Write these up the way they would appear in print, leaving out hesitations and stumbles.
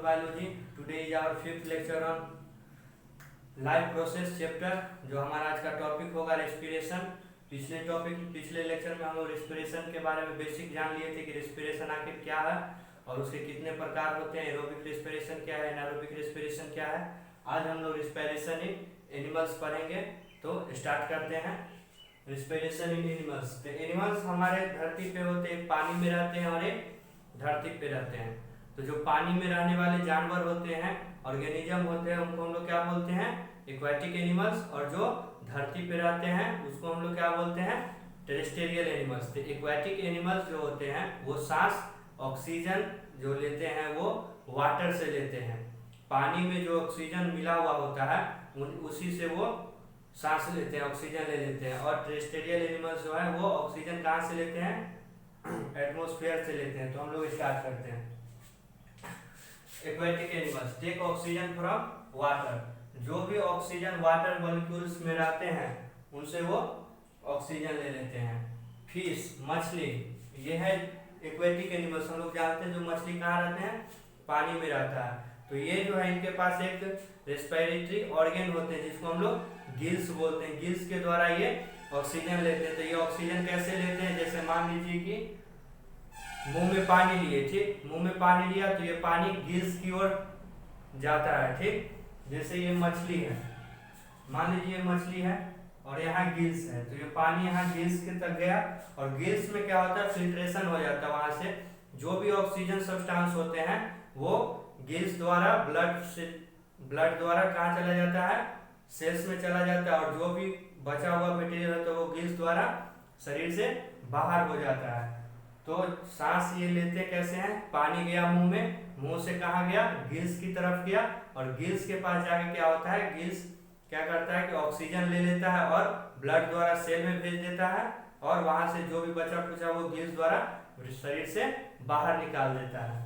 biology. Today is our fifth lecture on life process chapter. जो हमारा आज का टॉपिक होगा रेस्पिरेशन. पिछले लेक्चर में हम लोग रेस्पिरेशन के बारे में बेसिक जान लिए थे कि रेस्पिरेशन आखिर क्या है और उसके कितने प्रकार होते हैं. एरोबिक रेस्पिरेशन क्या है, एनारोबिक रेस्पिरेशन क्या है. आज हम लोग रेस्पिरेशन इन एनिमल्स पढ़ेंगे. तो स्टार्ट करते हैं. Respiration in animals. तो एनिमल्स हमारे धरती पे होते हैं, पानी में रहते हैं और एक धरती पे रहते हैं. तो जो पानी में रहने वाले जानवर होते हैं, ऑर्गेनिज्म होते हैं, उनको हम लोग क्या बोलते हैं, एक्वाटिक एनिमल्स. और जो धरती पे रहते हैं उसको हम लोग क्या बोलते हैं, टेरेस्टेरियल एनिमल्स. तो एक्वाटिक एनिमल्स जो होते हैं वो सांस ऑक्सीजन जो लेते हैं वो वाटर से लेते हैं. पानी में जो ऑक्सीजन मिला हुआ होता है उसी से वो सांस लेते हैं, ऑक्सीजन ले लेते हैं. और टेरेस्टेरियल एनिमल्स जो है वो ऑक्सीजन कहाँ से लेते हैं, एटमॉस्फेयर से लेते हैं. तो हम लोग स्टार्ट करते हैं. Aquatic animals take oxygen from water. जो भी ऑक्सीजन वाटर मॉलिक्यूल्स में रहते हैं उनसे वो ऑक्सीजन ले लेते हैं. फिश मछली, ये है एक्वाटिक एनिमल्स. हम लोग जानते हैं जो मछली कहाँ रहते हैं, पानी में रहता है. तो ये जो है इनके पास एक रेस्पिरेटरी ऑर्गन होते हैं जिसको हम लोग गिल्स बोलते हैं. गिल्स के द्वारा ये ऑक्सीजन लेते हैं. तो ये ऑक्सीजन कैसे लेते हैं, जैसे मान लीजिए कि मुंह में पानी लिए, ठीक, मुंह में पानी लिया तो ये पानी गिल्स की ओर जाता है. ठीक, जैसे ये मछली है, मान लीजिए मछली है और यहाँ गिल्स है. तो ये पानी यहाँ गिल्स के तक गया और गिल्स में क्या होता है, फिल्ट्रेशन हो जाता है. वहां से जो भी ऑक्सीजन सब्सटेंस होते हैं वो गिल्स द्वारा ब्लड द्वारा कहाँ चला जाता है, सेल्स में चला जाता है. और जो भी बचा हुआ मटेरियल है तो वो गिल्स द्वारा शरीर से बाहर हो जाता है. तो सांस ये लेते कैसे हैं, पानी गया मुंह में, मुंह से कहाँ गया, गिल्स की तरफ गया. और गिल्स के पास जाके क्या होता है, गिल्स क्या करता है कि ऑक्सीजन ले लेता है और ब्लड द्वारा सेल में भेज देता है. और वहां से जो भी बचा कुचा वो गिल्स द्वारा शरीर से बाहर निकाल देता है.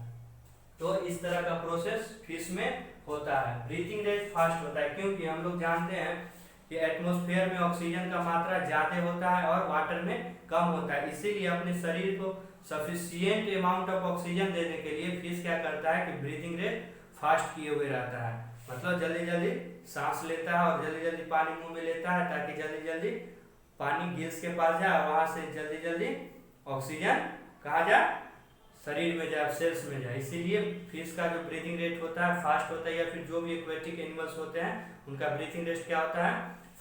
तो इस तरह का प्रोसेस फिश में होता है. ब्रीथिंग रेट फास्ट होता है क्योंकि हम लोग जानते हैं कि एटमॉस्फेयर में ऑक्सीजन का मात्रा ज्यादा होता है और वाटर में कम होता है. इसीलिए अपने शरीर को सफिशिएंट अमाउंट ऑफ ऑक्सीजन देने के लिए फिश क्या करता है कि ब्रीथिंग रेट फास्ट किए हुए रहता है. मतलब जल्दी जल्दी सांस लेता है और जल्दी जल्दी पानी मुंह में लेता है ताकि जल्दी जल्दी पानी गिल्स के पास जाए और वहां से जल्दी जल्दी ऑक्सीजन कहाँ जाए, शरीर में जाए, सेल्स में जाए. इसीलिए फिश का जो ब्रीथिंग रेट होता है फास्ट होता है. या फिर जो भी एक्वेटिक एनिमल्स होते हैं उनका ब्रीथिंग रेट क्या होता है,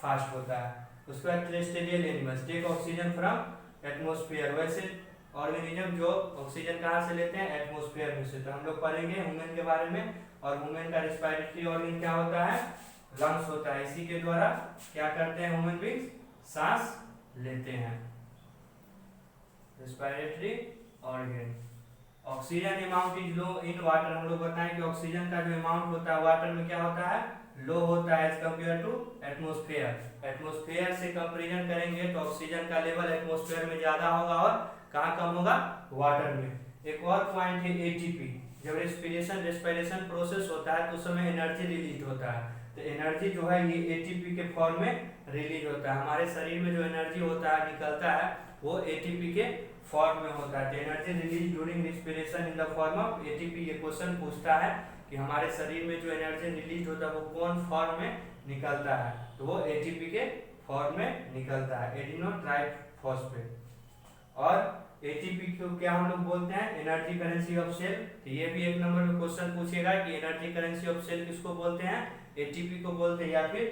फास्ट होता है. उसके बाद terrestrial animals take oxygen from atmosphere. वैसे ऑर्गेनिज्म जो ऑक्सीजन कहाँ से लेते हैं, एटमॉस्फेयर में से. तो हम लोग पढ़ेंगे ह्यूमन के बारे में. और ह्यूमन का रेस्पिरेटरी ऑर्गन क्या होता है, लंग्स होता है. इसी के द्वारा क्या करते हैं ह्यूमन बीइंग्स, सांस लेते हैं. Respiratory organ. Oxygen amount is low in water. हम लोग बताएं कि ऑक्सीजन का जो अमाउंट होता है वाटर में क्या होता है, लो होता है as compare to atmosphere. Atmosphere से कंपेरिजन करेंगे तो ऑक्सीजन का लेवल एटमॉस्फेयर में ज्यादा होगा और कहाँ कम होगा, वाटर में. एक और पॉइंट है एटीपी. जब रेस्पिरेशन प्रोसेस होता है तो उस समय एनर्जी रिलीज होता है. तो एनर्जी जो है ये एटीपी के फॉर्म में रिलीज होता है. हमारे शरीर में जो एनर्जी होता है निकलता है वो एटीपी के फॉर्म में होता है. तो energy release during respiration in the form of ATP. ये क्वेश्चन पूछता है कि हमारे शरीर में जो एनर्जी रिलीज होता है वो कौन फॉर्म में निकलता है, तो वो एटीपी के फॉर्म में निकलता है, एडिनो ट्राइफॉस्फेट. और एटीपी को क्या हम लोग बोलते हैं, एनर्जी करेंसी ऑफ सेल. तो ये भी एक नंबर में क्वेश्चन पूछेगा कि एनर्जी करेंसी ऑफ सेल किसको बोलते हैं, एटीपी को बोलते हैं. या फिर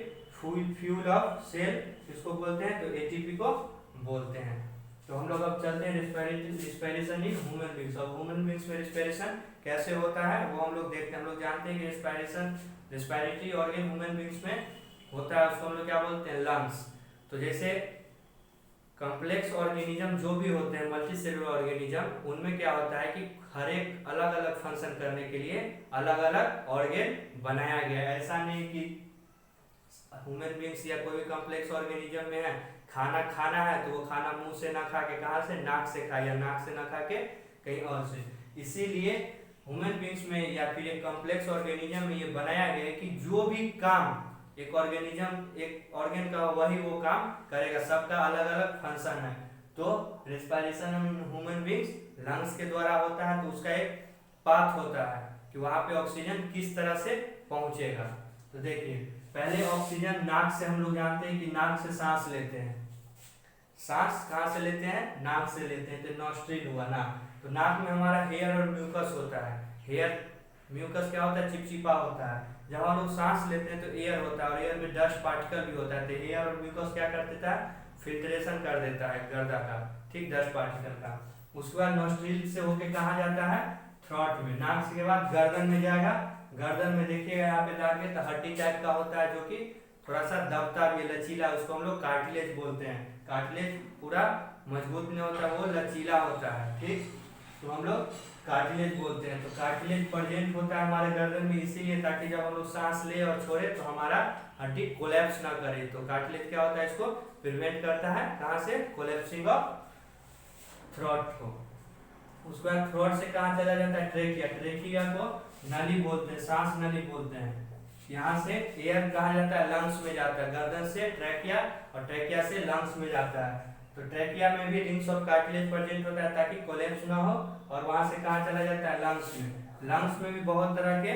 फ्यूल ऑफ सेल किसको बोलते हैं, तो एटीपी को बोलते हैं. तो हम लोग अब चलते हैं रेस्पिरेशन इन ह्यूमन बीइंग्स. और ह्यूमन बीइंग्स में रेस्पिरेशन कैसे होता है वो हम लोग देखते हैं. हम लोग जानते हैं कि रेस्पिरेटरी ऑर्गन ह्यूमन बीइंग्स में होता है, उसको हम लोग क्या बोलते हैं, लंग्स. तो जैसे कॉम्प्लेक्स ऑर्गेनिज्म जो भी होते हैं, मल्टी सेलुलर ऑर्गेनिज्म, उनमें क्या होता है कि हर एक अलग अलग फंक्शन करने के लिए अलग अलग ऑर्गन बनाया गया है. ऐसा नहीं कि ह्यूमन बीइंग्स या कोई भी कॉम्प्लेक्स ऑर्गेनिज्म में है, खाना खाना है तो वो खाना मुंह से ना खा के कहाँ से, नाक से खाए, या नाक से ना खा के कहीं और से. इसीलिए ह्यूमन बीइंग्स में या फिर एक कॉम्प्लेक्स ऑर्गेनिज्म में ये बनाया गया है कि जो भी काम एक ऑर्गेनिज्म एक ऑर्गन का वही वो काम करेगा. सबका अलग अलग फंक्शन है. तो रेस्पिरेशन ह्यूमन बीइंग्स लंग्स के द्वारा होता है. तो उसका एक पाथ होता है कि वहां पे ऑक्सीजन किस तरह से पहुंचेगा। तो देखिए, पहले ऑक्सीजन नाक से, हम लोग जानते हैं कि नाक से सांस लेते हैं। सांस कहाँ से लेते हैं? नाक से लेते हैं। तो नॉस्ट्रिल हुआ नाक। तो नाक में हमारा हेयर और म्यूकस होता है। हेयर, म्यूकस क्या होता है? चिपचिपा होता है। जब हम लोग सांस लेते हैं तो एयर होता है, और एयर में डस्ट पार्टिकल भी होता है। तो एयर और म्यूकस क्या कर देता है? फिल्ट्रेशन कर देता है गर्दा का, ठीक, डस्ट पार्टिकल का। उसके बाद नॉस्ट्रिल से होके कहाँ जाता है? थ्रोट में। नाक के बाद गर्दन में जाएगा। गर्दन में देखिएगा यहाँ पे जाके तो हड्डी टाइप का होता है, जो कि थोड़ा सा दबता भी, लचीला, उसको हम लोग कार्टिलेज बोलते हैं। कार्टिलेज पूरा मजबूत नहीं होता, वो लचीला होता है, ठीक, तो हम लोग कार्टिलेज बोलते हैं। तो कार्टिलेज प्रेजेंट होता है हमारे गर्दन में इसीलिए, ताकि जब हम लोग सांस ले और छोड़े तो हमारा हड्डी कोलैप्स ना करे। तो कार्टिलेज क्या होता है? इसको प्रिवेंट करता है, कहाँ से? कोलैप्सिंग ऑफ थ्रोट को। उसके बाद थ्रोट से कहाँ चला जाता है? ट्रेकिया। ट्रेकिया को नली बोलते हैं, सांस नली बोलते हैं। यहाँ से एयर कहाँ जाता है? लंग्स में जाता है। गर्दन से ट्रेकिया, और ट्रेकिया से लंग्स में जाता है। तो ट्रेकिया में भी रिंग्स ऑफ कार्टिलेज प्रेजेंट होता है ताकि कोलैप्स ना हो, और वहां से कहाँ चला जाता है? लंग्स में। लंग्स में भी बहुत तरह के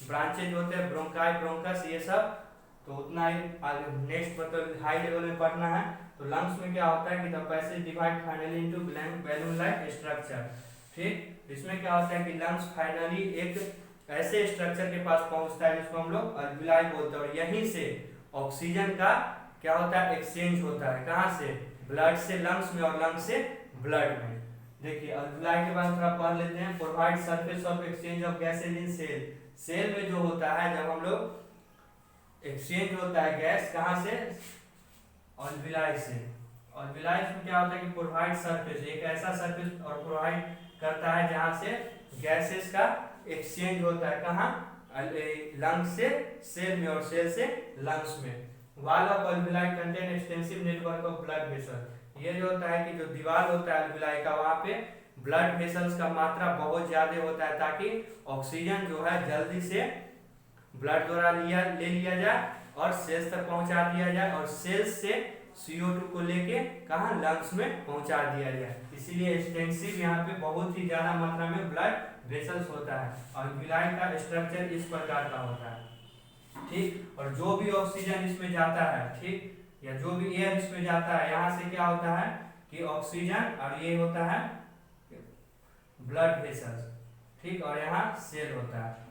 ब्रांचेज होते हैं, ब्रोंकाई, ब्रोंकस, ये सब तो उतना ही नेक्स्ट मतलब हाई लेवल में पढ़ना है। तो लंग्स में क्या होता है कि the passage divide finally into blank balloon like structure, ठीक। इसमें क्या होता है कि लंग्स फाइनली एक ऐसे स्ट्रक्चर के पास पहुंचता है जिसको हम लोग अल्विलाई बोलते हैं, और यहीं से ऑक्सीजन का क्या होता है? एक्सचेंज होता है। कहाँ से? ब्लड से लंग्स में, और लंग्स से ब्लड में। देखिए, अल्विलाई के बाद थोड़ा पढ़ लेते हैं। Provide surface of exchange of gases in cell. Cell में जो होता है, जब हम लोग एक्सचेंज होता है गैस, कहाँ से? अल्विलाई से। अल्विलाई में क्या होता है कि प्रोवाइड सरफेस, एक ऐसा सरफेस और प्रोवाइड करता है जहां से गैसेस का एक्सचेंज होता है। कहाँ? लंग्स से सेल में, और सेल से लंग्स में। Wall of alveoli contain extensive network of blood vessel. ये जो होता है कि जो दीवार होता है अल्विलाई का, वहां पे ब्लड वेसल्स का मात्रा बहुत ज्यादा होता है, ताकि ऑक्सीजन जो है जल्दी से ब्लड द्वारा ले लिया जाए और सेल्स तक पहुंचा दिया जाए, और सेल्स से CO2 को लेके कहाँ? लंग्स में पहुंचा दिया जाए। इसीलिए एक्सटेंसिव यहाँ पे बहुत ही ज्यादा मात्रा में ब्लड वेसल्स होता है। और अल्विलाई का स्ट्रक्चर इस प्रकार का होता है, ठीक। और जो भी ऑक्सीजन इसमें जाता है, ठीक, या जो भी एयर इसमें जाता है, यहाँ से क्या होता है कि ऑक्सीजन, और ये होता है ब्लड वेसल्स, ठीक, और यहाँ सेल होता है।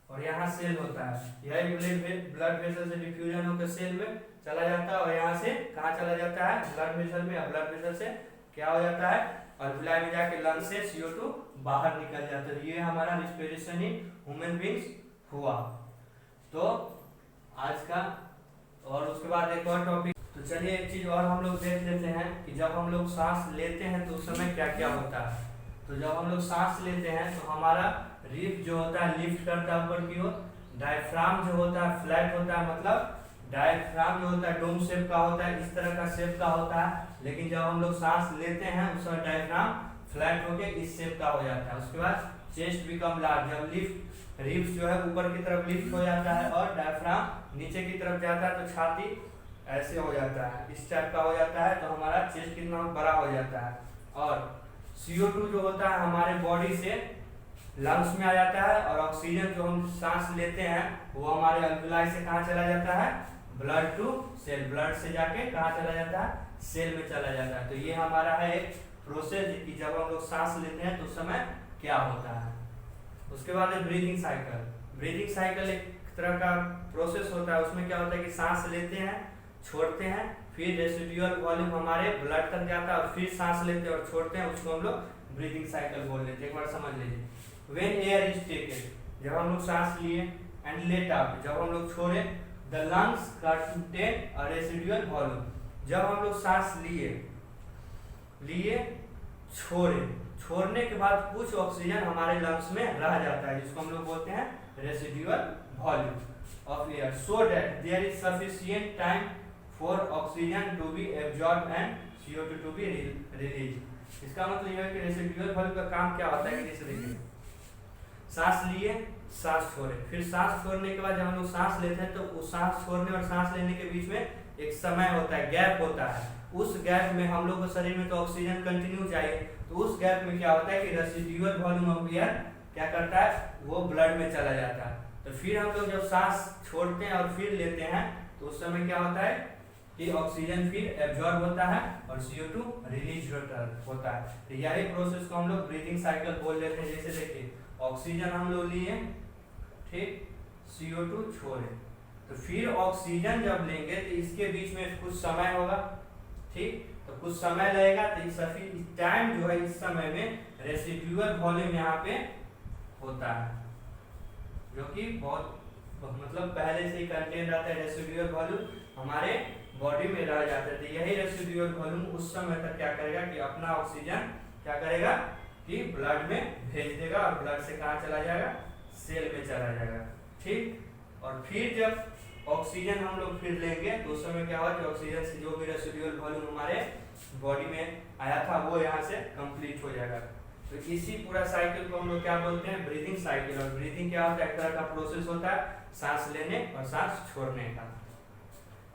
और यहाँ सेल होता है। यही ब्लड वेसल से डिफ्यूजन होकर सेल में चला जाता है, और यहाँ से कहाँ चला जाता है? ब्लड वेसल में। ब्लड वेसल से क्या हो जाता है? अल्विलाई में जाके लंग से CO2 बाहर निकल जाता है। ये हमारा रिस्पिरेशन इन ह्यूमन बींग्स हुआ। तो आज का, और उसके बाद एक और टॉपिक, तो चलिए एक चीज और हम लोग देख लेते हैं कि जब हम लोग सांस लेते हैं तो उस समय क्या क्या होता है। तो जब हम लोग सांस लेते हैं तो हमारा रिब जो होता है लिफ्ट करता है ऊपर की ओर। डायफ्राम जो होता है फ्लैट होता है, मतलब डायफ्राम जो होता है डोम शेप का होता है, इस तरह का शेप का होता है। लेकिन जब हम लोग सांस लेते हैं उस समय डायफ्राम फ्लैट होके इस शेप का हो जाता है। उसके बाद चेस्ट बिकम लार्ज, जब लिफ्ट रिब्स जो है ऊपर की तरफ लिफ्ट हो जाता है और डायफ्राम नीचे की तरफ जाता है, तो छाती ऐसे हो जाता है, इस टाइप का हो जाता है। तो हमारा चेस्ट कितना बड़ा हो जाता है। और CO2 जो होता है हमारे बॉडी से लंग्स में आ जाता है, और ऑक्सीजन जो हम सांस लेते हैं वो हमारे अल्विलाई से कहाँ चला जाता है? ब्लड टू सेल, ब्लड से जाके कहाँ चला जाता है? सेल में चला जाता है। तो ये हमारा है एक प्रोसेस कि जब हम लोग सांस लेते हैं तो उस समय क्या होता है। उसके बाद है ब्रीदिंग साइकिल। ब्रीदिंग साइकिल एक तरह का प्रोसेस होता है। उसमें क्या होता है कि सांस लेते हैं, छोड़ते हैं, फिर रेसिडुअल वॉल्यूम हमारे ब्लड तक जाता है, और फिर सांस लेते हैं और छोड़ते हैं, उसको हम लोग ब्रीदिंग साइकिल बोल लेते हैं। एक बार समझ लीजिए। When air is taken, जब हम लोग सांस लिए, and let out, जब हम लोग छोड़े, the lungs contain a residual volume, जब हम लोग सांस लिए छोड़ने के बाद कुछ ऑक्सीजन हमारे लंग्स में रह जाता है, जिसको हम लोग बोलते हैं residual volume of air, so that there is sufficient time for oxygen to be absorbed and CO2 to be released। इसका मतलब यह है कि रेसिडुअल वॉल्यूम का काम क्या होता है कि जैसे देखिए, सांस लिए, सांस छोड़े, फिर सांस छोड़ने के बाद जब हम लोग सांस लेते हैं तो उस सांस छोड़ने और सांस लेने के बीच में एक समय होता है, गैप होता है, उस गैप में हम लोग को शरीर में तो ऑक्सीजन कंटिन्यू चाहिए, तो उस गैप में क्या होता है कि रेसिडुअल वॉल्यूम ऑफ एयर क्या करता है, वो ब्लड में चला जाता है। तो फिर हम लोग जब सांस छोड़ते हैं और फिर लेते हैं तो उस समय क्या होता है कि ऑक्सीजन फिर एब्जॉर्ब होता है और CO2 रिलीज होता है। तो यही प्रोसेस को हम लोग ब्रीदिंग साइकिल बोल लेते हैं। जैसे देखिए ऑक्सीजन हम लोग लिए, ठीक, CO2 छोड़े, तो फिर ऑक्सीजन जब लेंगे तो इसके बीच में कुछ समय होगा, ठीक, तो कुछ समय लगेगा, तो इस टाइम जो है इस समय में रेसिडुअल वॉल्यूम यहाँ पे होता है, जो कि बहुत मतलब पहले से ही कंटेन रहता है। रेसिडुअल वॉल्यूम हमारे बॉडी में रह जाता है, तो यही रेसिडुअल वॉल्यूम उस समय तक क्या करेगा कि अपना ऑक्सीजन क्या करेगा कि ब्लड में भेज देगा और ब्लड से कहाँ चला जाएगा, सेल में चला जाएगा, ठीक। और फिर जब ऑक्सीजन हम लोग फिर लेंगे तो उस समय क्या होगा कि ऑक्सीजन से जो भी रेसिडुअल वॉल्यूम हमारे बॉडी में आया था वो यहाँ से कंप्लीट हो जाएगा। तो इसी पूरा साइकिल को हम लोग क्या बोलते हैं, ब्रीदिंग साइकिल। और ब्रीदिंग क्या होता है, एक तरह का प्रोसेस होता है सांस लेने और सांस छोड़ने का।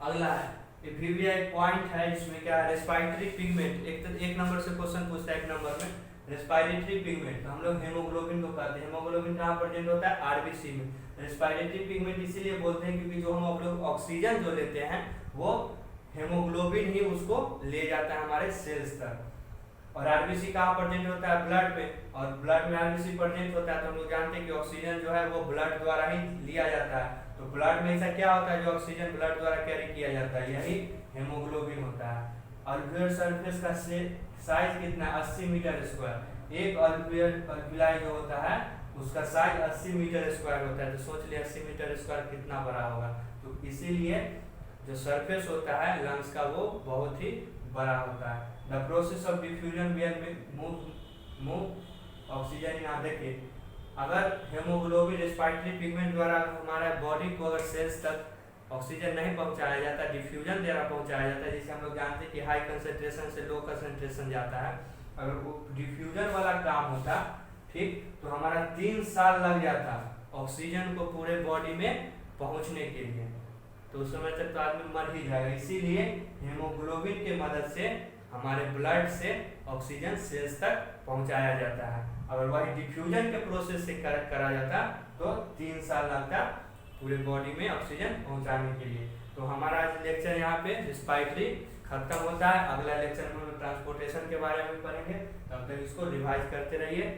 अगला है फिर एक पॉइंट है जिसमें क्या है, रेस्पिरेटरी पिगमेंट। एक नंबर से क्वेश्चन पूछता है, एक नंबर में रेस्पिरेटरी पिगमेंट। तो हम लोग हेमोग्लोबिन को कहते हैं। हेमोग्लोबिन कहाँ प्रेजेंट होता है, आरबीसी में। रेस्पिरेटरी पिगमेंट इसीलिए बोलते हैं क्योंकि जो हम लोग ऑक्सीजन जो लेते हैं वो हेमोग्लोबिन ही उसको ले जाता है हमारे सेल्स तक। और आरबीसी कहाँ प्रेजेंट होता है, ब्लड में, और ब्लड में आरबीसी प्रेजेंट होता है। तो हम लोग जानते हैं कि ऑक्सीजन जो है वो ब्लड द्वारा ही लिया जाता है। तो ब्लड में ऐसा क्या होता है जो ऑक्सीजन ब्लड द्वारा कैरी किया जाता है, यही हेमोग्लोबिन होता है। अल्वियोलर सरफेस का साइज कितना, 80 मीटर स्क्वायर। एक अल्वियोलाई जो होता है उसका साइज 80 मीटर स्क्वायर होता है। तो सोच लिया 80 मीटर स्क्वायर कितना बड़ा होगा। तो इसीलिए जो सरफेस होता है लंग्स का वो बहुत ही बड़ा होता है। The process of diffusion where move oxygen. यहाँ देखिए अगर हेमोग्लोबिन रेस्पिरेटरी पिगमेंट द्वारा हमारा बॉडी को अगर सेल्स तक ऑक्सीजन नहीं पहुंचाया जाता, डिफ्यूजन द्वारा पहुंचाया जाता है, जिसे हम लोग जानते हैं कि हाई कंसंट्रेशन से लो कंसंट्रेशन जाता है। अगर वो डिफ्यूजन वाला काम होता, ठीक, तो हमारा 3 साल लग जाता ऑक्सीजन को पूरे बॉडी में पहुंचने के लिए। तो उस समय तक तो आदमी मर ही जाएगा। इसीलिए हेमोग्लोबिन के मदद से हमारे ब्लड से ऑक्सीजन सेल्स तक पहुंचाया जाता है। अगर वही डिफ्यूजन के प्रोसेस से करा जाता तो 3 साल लगता पूरे बॉडी में ऑक्सीजन पहुंचाने के लिए। तो हमारा आज लेक्चर यहाँ पे रेस्पिरेटरी खत्म होता है। अगला लेक्चर में हम ट्रांसपोर्टेशन के बारे में पढ़ेंगे। तब तक इसको रिवाइज करते रहिए।